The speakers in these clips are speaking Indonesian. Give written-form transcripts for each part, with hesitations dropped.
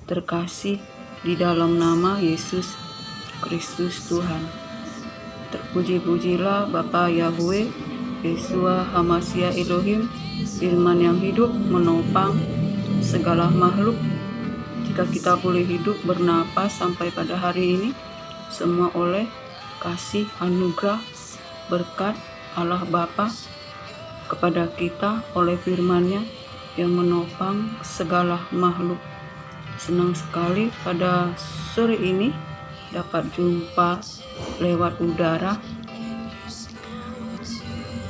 terkasih di dalam nama Yesus Kristus Tuhan. Terpuji-pujilah Bapa Yahweh, Yeshua Hamashiach Elohim, firman yang hidup menopang segala makhluk. Jika kita boleh hidup bernapas sampai pada hari ini, semua oleh kasih anugerah berkat Allah Bapa kepada kita oleh firman-Nya yang menopang segala makhluk. Senang sekali pada sore ini dapat jumpa lewat udara,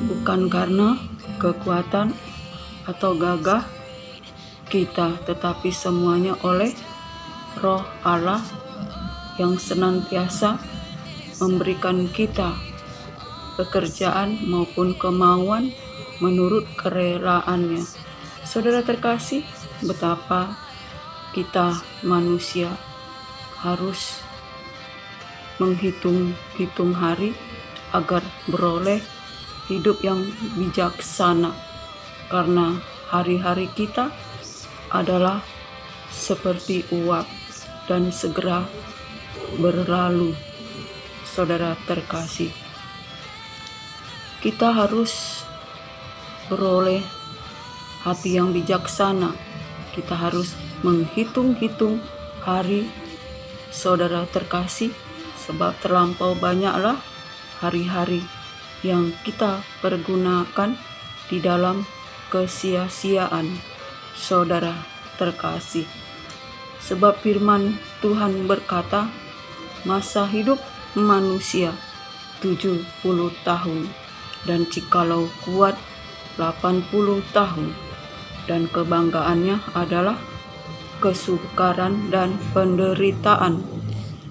bukan karena kekuatan atau gagah kita, tetapi semuanya oleh Roh Allah yang senantiasa memberikan kita pekerjaan maupun kemauan menurut kerelaannya. Saudara terkasih, betapa kita manusia harus menghitung hari agar beroleh hidup yang bijaksana, karena hari-hari kita adalah seperti uap dan segera berlalu. Saudara terkasih, kita harus beroleh hati yang bijaksana. Kita harus menghitung-hitung hari, saudara terkasih, sebab terlampau banyaklah hari-hari yang kita pergunakan di dalam kesia-siaan, saudara terkasih. Sebab firman Tuhan berkata, masa hidup manusia 70 tahun, dan jikalau kuat 80 tahun, dan kebanggaannya adalah kesukaran dan penderitaan,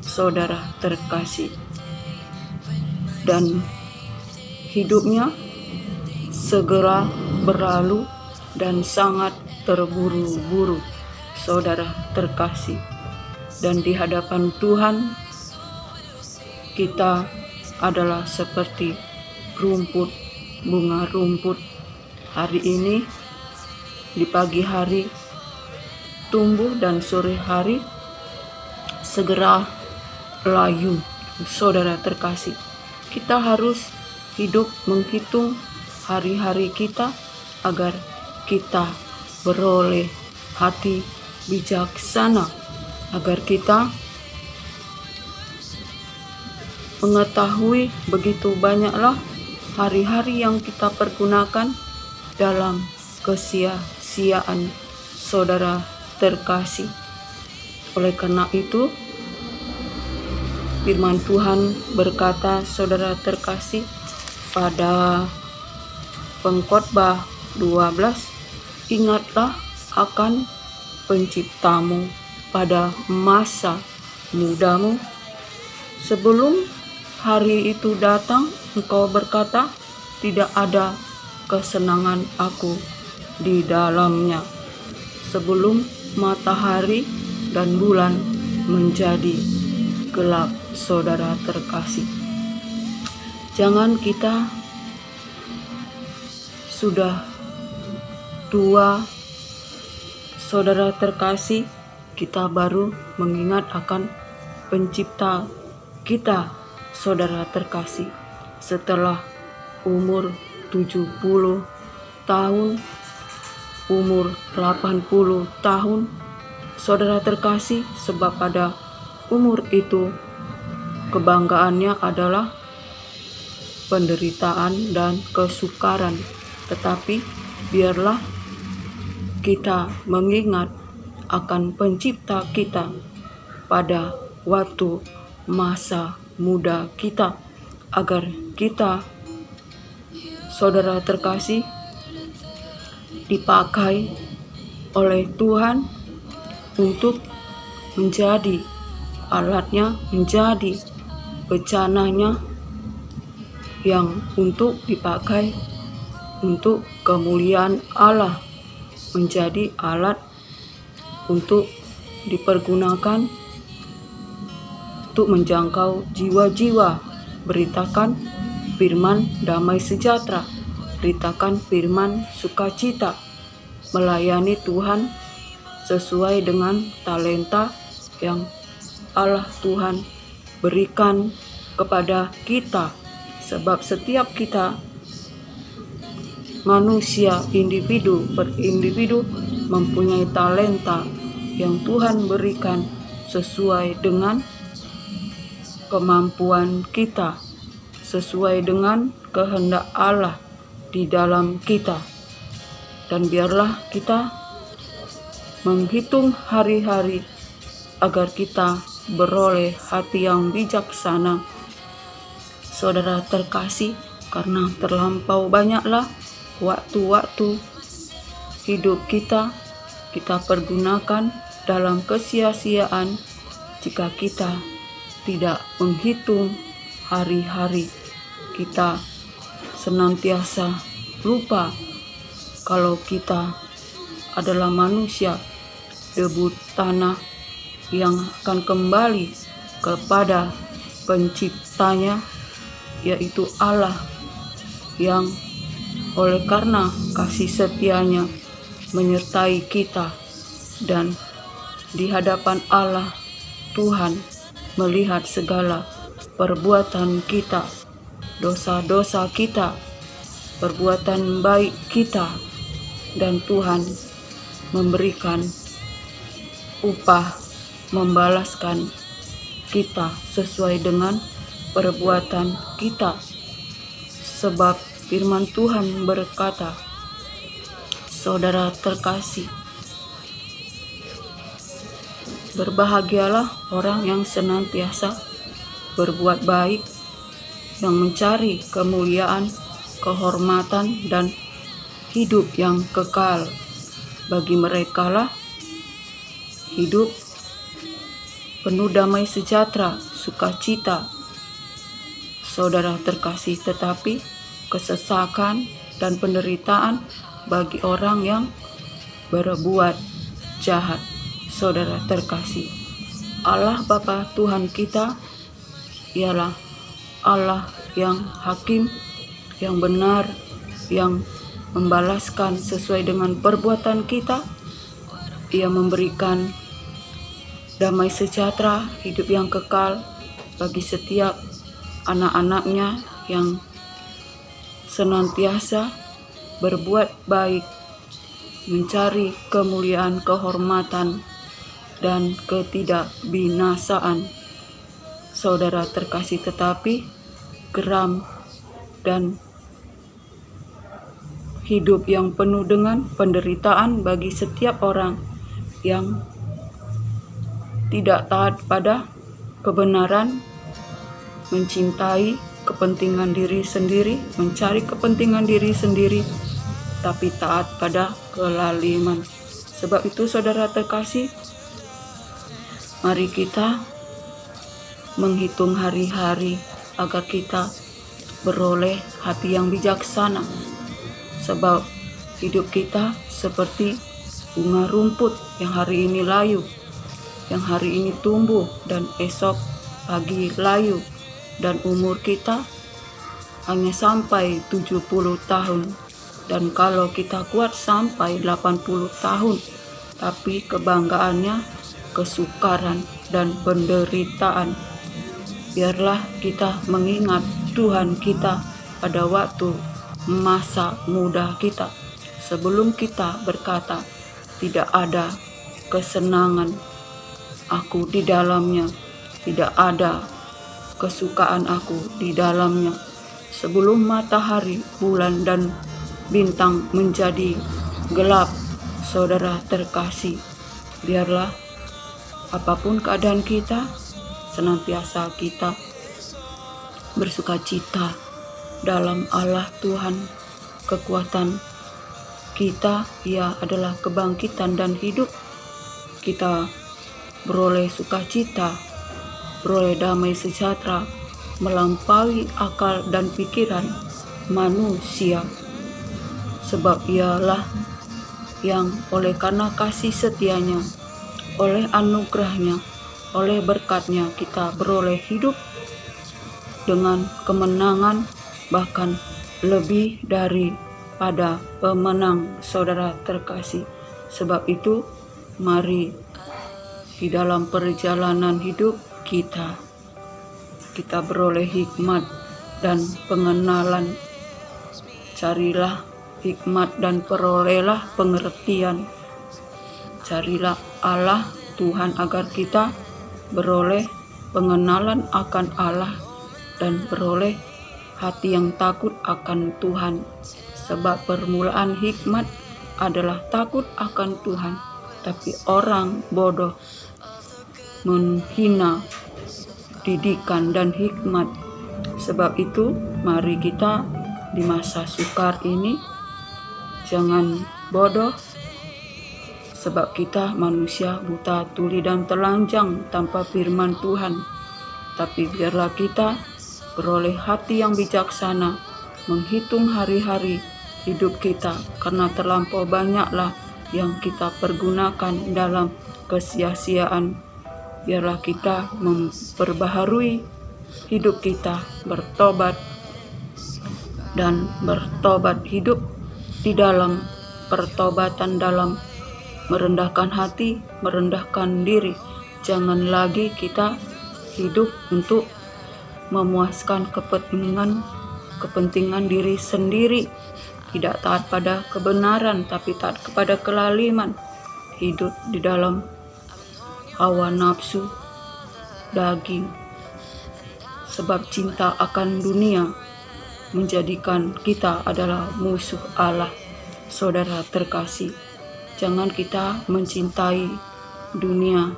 saudara terkasih. Dan hidupnya segera berlalu dan sangat terburu-buru, saudara terkasih. Dan di hadapan Tuhan kita adalah seperti rumput, bunga rumput. Hari ini di pagi hari tumbuh dan sore hari segera layu, saudara terkasih. Kita harus hidup menghitung hari-hari kita agar kita beroleh hati bijaksana, agar kita mengetahui begitu banyaklah hari-hari yang kita pergunakan dalam kesia-siaan, saudara terkasih. Oleh karena itu, firman Tuhan berkata, saudara terkasih, pada Pengkhotbah 12, ingatlah akan penciptamu pada masa mudamu, sebelum hari itu datang engkau berkata, tidak ada kesenangan aku di dalamnya, sebelum matahari dan bulan menjadi gelap, saudara terkasih. Jangan kita sudah tua, saudara terkasih, kita baru mengingat akan pencipta kita, saudara terkasih. Setelah umur 70 tahun, umur 80 tahun, saudara terkasih, sebab pada umur itu kebanggaannya adalah penderitaan dan kesukaran. Tetapi biarlah kita mengingat akan pencipta kita pada waktu masa muda kita, agar kita, saudara terkasih, dipakai oleh Tuhan untuk menjadi alatnya, menjadi becananya yang untuk dipakai untuk kemuliaan Allah, menjadi alat untuk dipergunakan untuk menjangkau jiwa-jiwa, beritakan firman damai sejahtera, beritakan firman sukacita, melayani Tuhan sesuai dengan talenta yang Allah Tuhan berikan kepada kita. Sebab setiap kita manusia individu per individu mempunyai talenta yang Tuhan berikan sesuai dengan kemampuan kita, sesuai dengan kehendak Allah di dalam kita. Dan biarlah kita menghitung hari-hari agar kita beroleh hati yang bijaksana. Saudara terkasih, karena terlampau banyaklah waktu-waktu hidup kita pergunakan dalam kesia-siaan jika kita tidak menghitung hari-hari. Kita senantiasa lupa kalau kita adalah manusia debu tanah yang akan kembali kepada penciptanya, yaitu Allah, yang oleh karena kasih setianya menyertai kita, dan di hadapan Allah Tuhan melihat segala perbuatan kita, dosa-dosa kita, perbuatan baik kita, dan Tuhan memberikan upah, membalaskan kita sesuai dengan perbuatan kita. Sebab firman Tuhan berkata, saudara terkasih, berbahagialah orang yang senantiasa berbuat baik, yang mencari kemuliaan, kehormatan, dan hidup yang kekal. Bagi merekalah hidup penuh damai sejahtera, sukacita. Saudara terkasih, tetapi kesesakan dan penderitaan bagi orang yang berbuat jahat. Saudara terkasih, Allah Bapa Tuhan kita ialah Allah yang hakim, yang benar, yang membalaskan sesuai dengan perbuatan kita. Ia memberikan damai sejahtera, hidup yang kekal bagi setiap anak-anaknya yang senantiasa berbuat baik, mencari kemuliaan, kehormatan, dan ketidakbinasaan. Saudara terkasih, tetapi geram dan hidup yang penuh dengan penderitaan bagi setiap orang yang tidak taat pada kebenaran, mencintai kepentingan diri sendiri, mencari kepentingan diri sendiri, tapi taat pada kelaliman. Sebab itu saudara terkasih, mari kita menghitung hari-hari agar kita beroleh hati yang bijaksana. Sebab hidup kita seperti bunga rumput yang hari ini layu, yang hari ini tumbuh dan esok pagi layu, dan umur kita hanya sampai 70 tahun. Dan kalau kita kuat sampai 80 tahun, tapi kebanggaannya kesukaran dan penderitaan. Biarlah kita mengingat Tuhan kita pada waktu masa muda kita, sebelum kita berkata, tidak ada kesenangan aku di dalamnya, tidak ada kesukaan aku di dalamnya. Sebelum matahari, bulan, dan bintang menjadi gelap, saudara terkasih, biarlah apapun keadaan kita, senantiasa kita bersukacita dalam Allah Tuhan. Kekuatan kita, Ia adalah kebangkitan dan hidup. Kita beroleh sukacita, beroleh damai sejahtera, melampaui akal dan pikiran manusia. Sebab Ialah yang oleh karena kasih setianya, oleh anugerahnya, oleh berkatnya, kita beroleh hidup dengan kemenangan, bahkan lebih daripada pemenang, saudara terkasih. Sebab itu mari di dalam perjalanan hidup kita beroleh hikmat dan pengenalan. Carilah hikmat dan perolehlah pengertian. Carilah Allah Tuhan agar kita beroleh pengenalan akan Allah dan beroleh hati yang takut akan Tuhan. Sebab permulaan hikmat adalah takut akan Tuhan. Tapi orang bodoh menghina didikan dan hikmat. Sebab itu mari kita di masa sukar ini jangan bodoh, sebab kita manusia buta tuli dan telanjang tanpa firman Tuhan. Tapi biarlah kita beroleh hati yang bijaksana, menghitung hari-hari hidup kita, karena terlampau banyaklah yang kita pergunakan dalam kesia-siaan. Biarlah kita memperbaharui hidup kita, bertobat hidup di dalam pertobatan, dalam merendahkan hati, merendahkan diri. Jangan lagi kita hidup untuk memuaskan kepentingan diri sendiri, tidak taat pada kebenaran tapi taat kepada kelaliman, hidup di dalam hawa nafsu daging. Sebab cinta akan dunia menjadikan kita adalah musuh Allah. Saudara terkasih, jangan kita mencintai dunia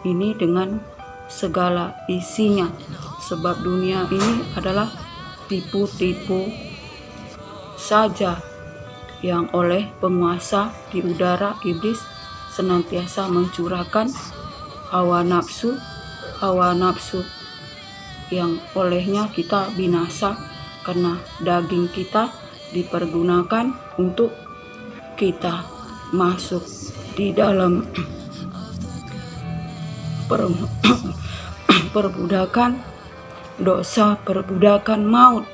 ini dengan segala isinya, sebab dunia ini adalah tipu-tipu saja yang oleh penguasa di udara iblis senantiasa mencurahkan hawa nafsu yang olehnya kita binasa, karena daging kita dipergunakan untuk kita masuk di dalam perbudakan dosa, perbudakan maut.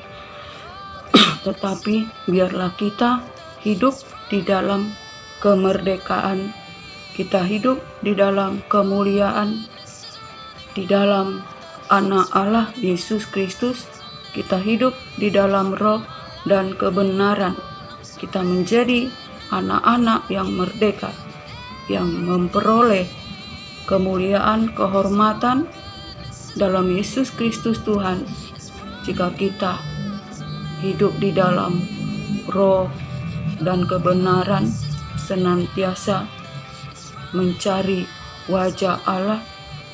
Tetapi biarlah kita hidup di dalam kemerdekaan, kita hidup di dalam kemuliaan, di dalam Anak Allah Yesus Kristus. Kita hidup di dalam roh dan kebenaran. Kita menjadi anak-anak yang merdeka, yang memperoleh kemuliaan, kehormatan dalam Yesus Kristus Tuhan. Jika kita hidup di dalam roh dan kebenaran, senantiasa mencari wajah Allah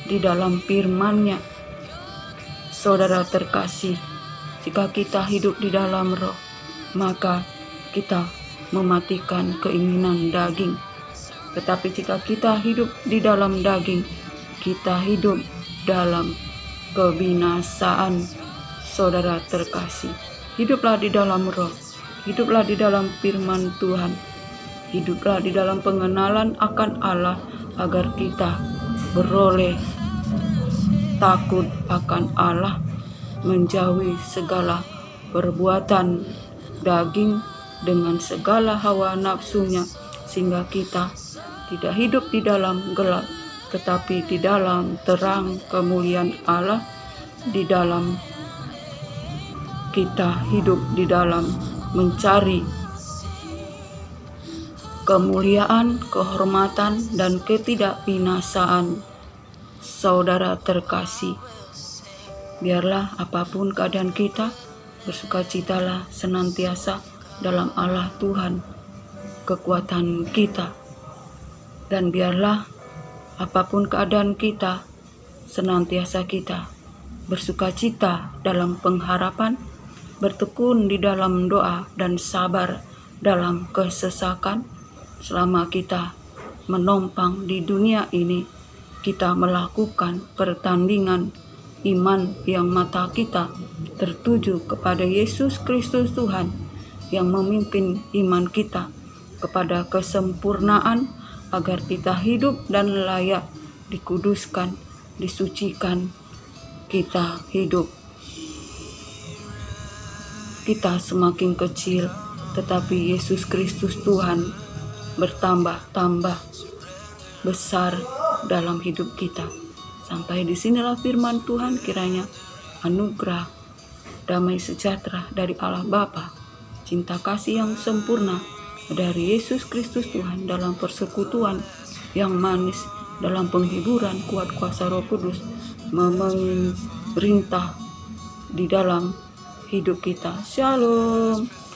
di dalam firman-Nya. Saudara terkasih, jika kita hidup di dalam roh, maka kita mematikan keinginan daging. Tetapi jika kita hidup di dalam daging, kita hidup dalam kebinasaan. Saudara terkasih, hiduplah di dalam roh, hiduplah di dalam firman Tuhan, hiduplah di dalam pengenalan akan Allah, agar kita beroleh takut akan Allah, menjauhi segala perbuatan daging dengan segala hawa nafsunya, sehingga kita tidak hidup di dalam gelap, tetapi di dalam terang kemuliaan Allah. Di dalam kita hidup di dalam mencari kemuliaan, kehormatan, dan ketidakbinasaan. Saudara terkasih, biarlah apapun keadaan kita, bersukacitalah senantiasa dalam Allah Tuhan, kekuatan kita. Dan biarlah apapun keadaan kita, senantiasa kita bersukacita dalam pengharapan, bertekun di dalam doa, dan sabar dalam kesesakan. Selama kita menompang di dunia ini, kita melakukan pertandingan iman yang mata kita tertuju kepada Yesus Kristus Tuhan, yang memimpin iman kita kepada kesempurnaan, agar kita hidup dan layak dikuduskan, disucikan. Kita hidup, kita semakin kecil, tetapi Yesus Kristus Tuhan bertambah-tambah. besar dalam hidup kita. Sampai disinilah firman Tuhan, kiranya anugerah damai sejahtera dari Allah Bapa, cinta kasih yang sempurna dari Yesus Kristus Tuhan dalam persekutuan yang manis, dalam penghiburan kuat kuasa Roh Kudus memerintah di dalam hidup kita. Shalom.